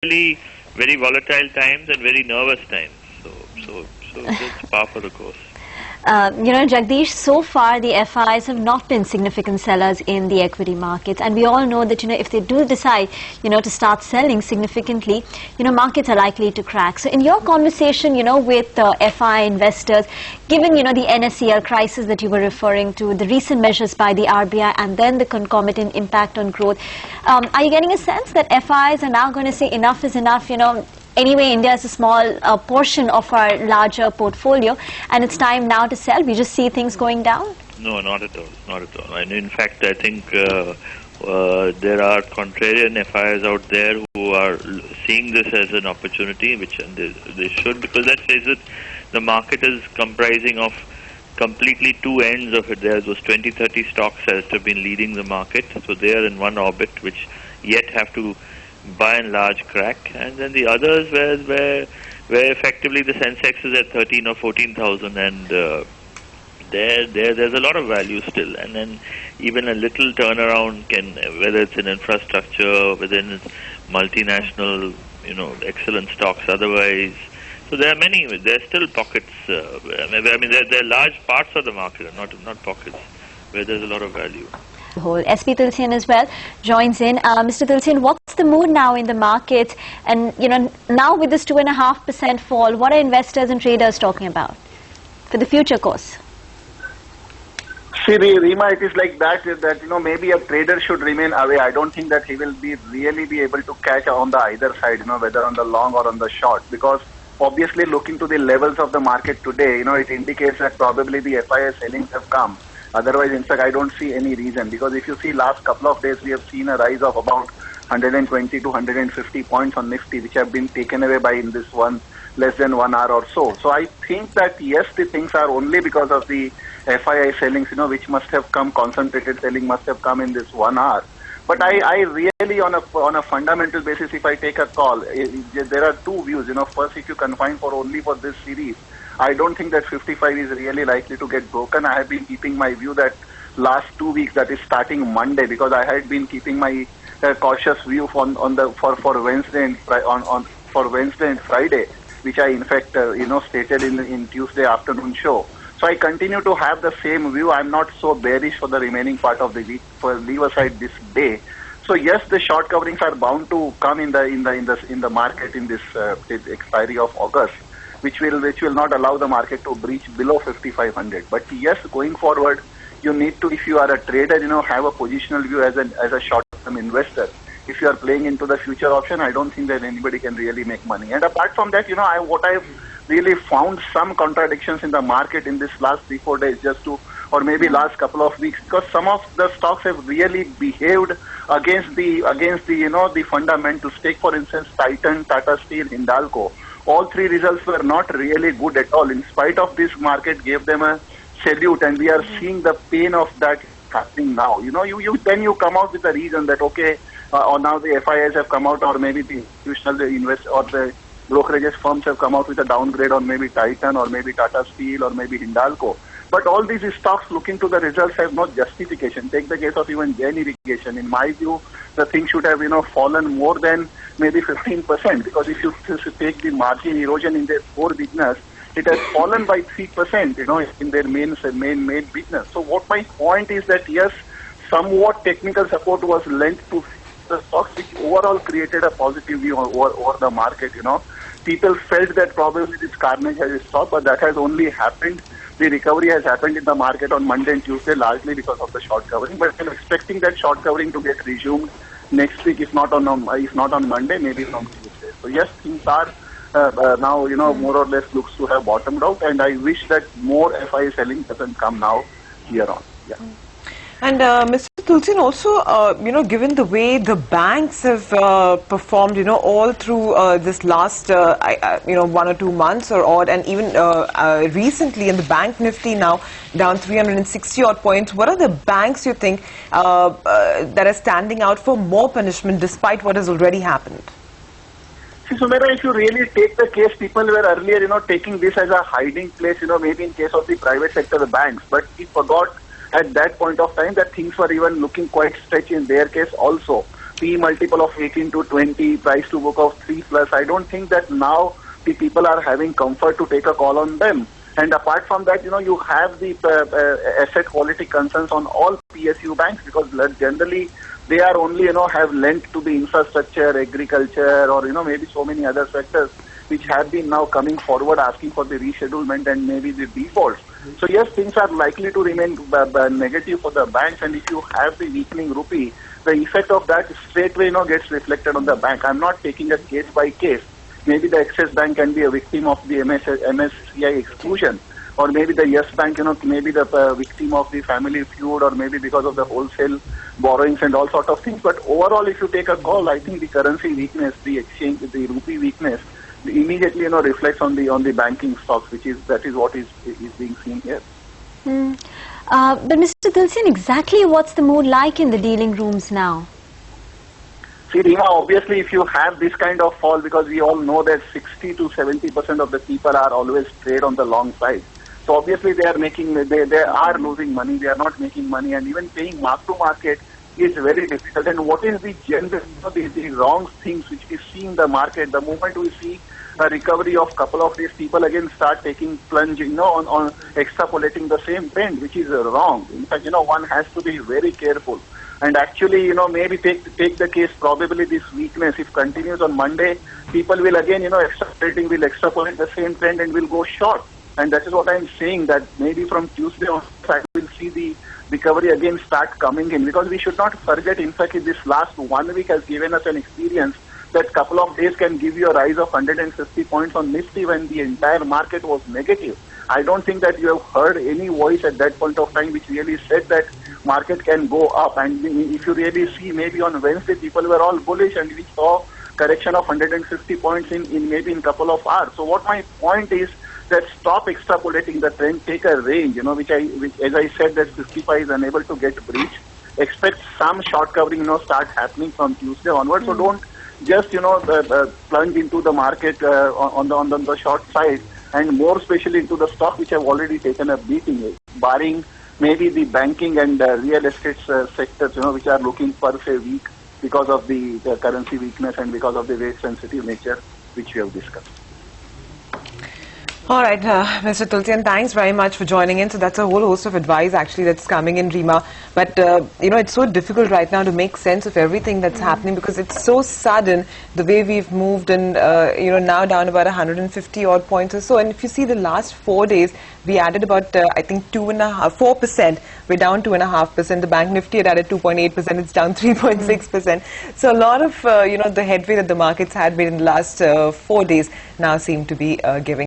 especially very volatile times and very nervous times. So it's par for the course. Jagdish, so far the FIs have not been significant sellers in the equity markets, and we all know that if they do decide to start selling significantly, markets are likely to crack. So in your conversation with FI investors, given the NSCL crisis that you were referring to, the recent measures by the RBI, and then the concomitant impact on growth, are you getting a sense that FIs are now going to say enough is enough? Anyway, India is a small portion of our larger portfolio, and it's time now to sell. We just see things going down? No, not at all. Not at all. And in fact, I think there are contrarian FIs out there who are seeing this as an opportunity, which they should, because let's face it, the market is comprising of completely two ends of it. There are those 20, 30 stocks that have been leading the market, so they are in one orbit, which yet have to by and large crack, and then the others where effectively the Sensex is at 13 or 14,000, and there's a lot of value still, and then even a little turnaround can, whether it's in infrastructure, within multinational, excellent stocks otherwise. So there are many. There are still pockets. I mean, there are large parts of the market, not pockets, where there's a lot of value. SP Tulsian as well joins in. Mr. Tulsian, what's the mood now in the market? And now with this 2.5% fall, what are investors and traders talking about for the future course? See, Reema, it is like that maybe a trader should remain away. I don't think that he will really be able to catch on the either side, whether on the long or on the short, because obviously looking to the levels of the market today, it indicates that probably the FII sellings have come. Otherwise, in fact, I don't see any reason, because if you see last couple of days, we have seen a rise of about 120 to 150 points on Nifty, which have been taken away by in this less than 1 hour or so. So I think that yes, the things are only because of the FII sellings, which must have come, concentrated selling must have come in this 1 hour. But I really, on a fundamental basis, if I take a call, there are two views. First, if you confine only for this series, I don't think that 55 is really likely to get broken. I have been keeping my view that last 2 weeks, that is starting Monday, because I had been keeping my cautious view for Wednesday and Friday, which I in fact stated in Tuesday afternoon show. So I continue to have the same view. I'm not so bearish for the remaining part of the week. Leave aside this day. So yes, the short coverings are bound to come in the market in this expiry of August, which will not allow the market to breach below 5,500. But yes, going forward, you need to, if you are a trader, have a positional view as a short-term investor. If you are playing into the future option, I don't think that anybody can really make money. And apart from that, what I've really found some contradictions in the market in this last 3-4 days, or maybe last couple of weeks, because some of the stocks have really behaved against the fundamentals. Take for instance Titan, Tata Steel, Hindalco. All three results were not really good at all. In spite of this, market gave them a salute, and we are seeing the pain of that happening now. Then you come out with a reason that or now the FIIs have come out, or maybe the institutional or the brokerages firms have come out with a downgrade on maybe Titan, or maybe Tata Steel, or maybe Hindalco. But all these stocks, looking to the results, have no justification. Take the case of even Jain Irrigation. In my view, the thing should have fallen more than maybe 15%, because if you take the margin erosion in their core business, it has fallen by 3%, in their main business. So what my point is that yes, somewhat technical support was lent to the stocks, which overall created a positive view over the market. People felt that probably this carnage has stopped, but that has only happened. The recovery has happened in the market on Monday and Tuesday, largely because of the short covering. But I'm expecting that short covering to get resumed next week, if not on Monday, maybe on Tuesday. So yes, things are now, more or less looks to have bottomed out, and I wish that more FI selling doesn't come now here on. Yeah. And Mr. Tulsian, also, given the way the banks have performed, all through this last, 1 or 2 months or odd, and even recently in the bank Nifty now down 360 odd points, what are the banks you think that are standing out for more punishment despite what has already happened? See, Sumera, if you really take the case, people were earlier, taking this as a hiding place, maybe in case of the private sector, the banks, but we forgot at that point of time that things were even looking quite stretchy in their case also. P multiple of 18 to 20, price to book of 3 plus. I don't think that now the people are having comfort to take a call on them. And apart from that, you have the asset quality concerns on all PSU banks, because generally they are only, have lent to the infrastructure, agriculture, or, maybe so many other sectors which have been now coming forward asking for the reschedulement and maybe the defaults. So yes, things are likely to remain negative for the banks, and if you have the weakening rupee, the effect of that straightway, gets reflected on the bank. I'm not taking a case by case. Maybe the Axis Bank can be a victim of the MSCI exclusion, or maybe the Yes Bank, maybe the victim of the family feud, or maybe because of the wholesale borrowings and all sort of things. But overall, if you take a call, I think the currency weakness, the exchange, the rupee weakness, immediately reflects on the banking stocks, that is what is being seen here. But Mr. Dilsyan, exactly what's the mood like in the dealing rooms now? See, Rima, obviously, if you have this kind of fall, because we all know that 60 to 70% of the people are always trade on the long side. So obviously, they are losing money. They are not making money, and even paying mark to market is very difficult. And what is the general, the wrong things which we see in the market? The moment we see a recovery of couple of days, people again start taking plunge, on extrapolating the same trend, which is wrong. In fact, one has to be very careful. And actually, maybe take the case, probably this weakness, if continues on Monday, people will again, will extrapolate the same trend and will go short. And that is what I'm saying, that maybe from Tuesday on, I will see the recovery again start coming in. Because we should not forget, in fact, this last 1 week has given us an experience that couple of days can give you a rise of 150 points on Nifty when the entire market was negative. I don't think that you have heard any voice at that point of time which really said that market can go up. And if you really see, maybe on Wednesday people were all bullish, and we saw correction of 150 points in maybe in couple of hours. So what my point is that stop extrapolating the trend, take a range, which as I said, that 55 is unable to get breached. Expect some short covering, start happening from Tuesday onwards. So don't just, plunge into the market on the short side, and more especially into the stock which have already taken a beating, barring maybe the banking and real estate sectors, which are looking per se weak because of the currency weakness and because of the rate sensitive nature which we have discussed. All right, Mr. Tulsian, thanks very much for joining in. So that's a whole host of advice actually that's coming in, Rima. But, it's so difficult right now to make sense of everything that's happening, because it's so sudden the way we've moved, and, now down about 150 odd points or so. And if you see the last 4 days, we added about, I think, 4%. We're down 2.5%. The Bank Nifty had added 2.8%. It's down 3.6%. So a lot of, the headway that the markets had made in the last 4 days now seem to be giving.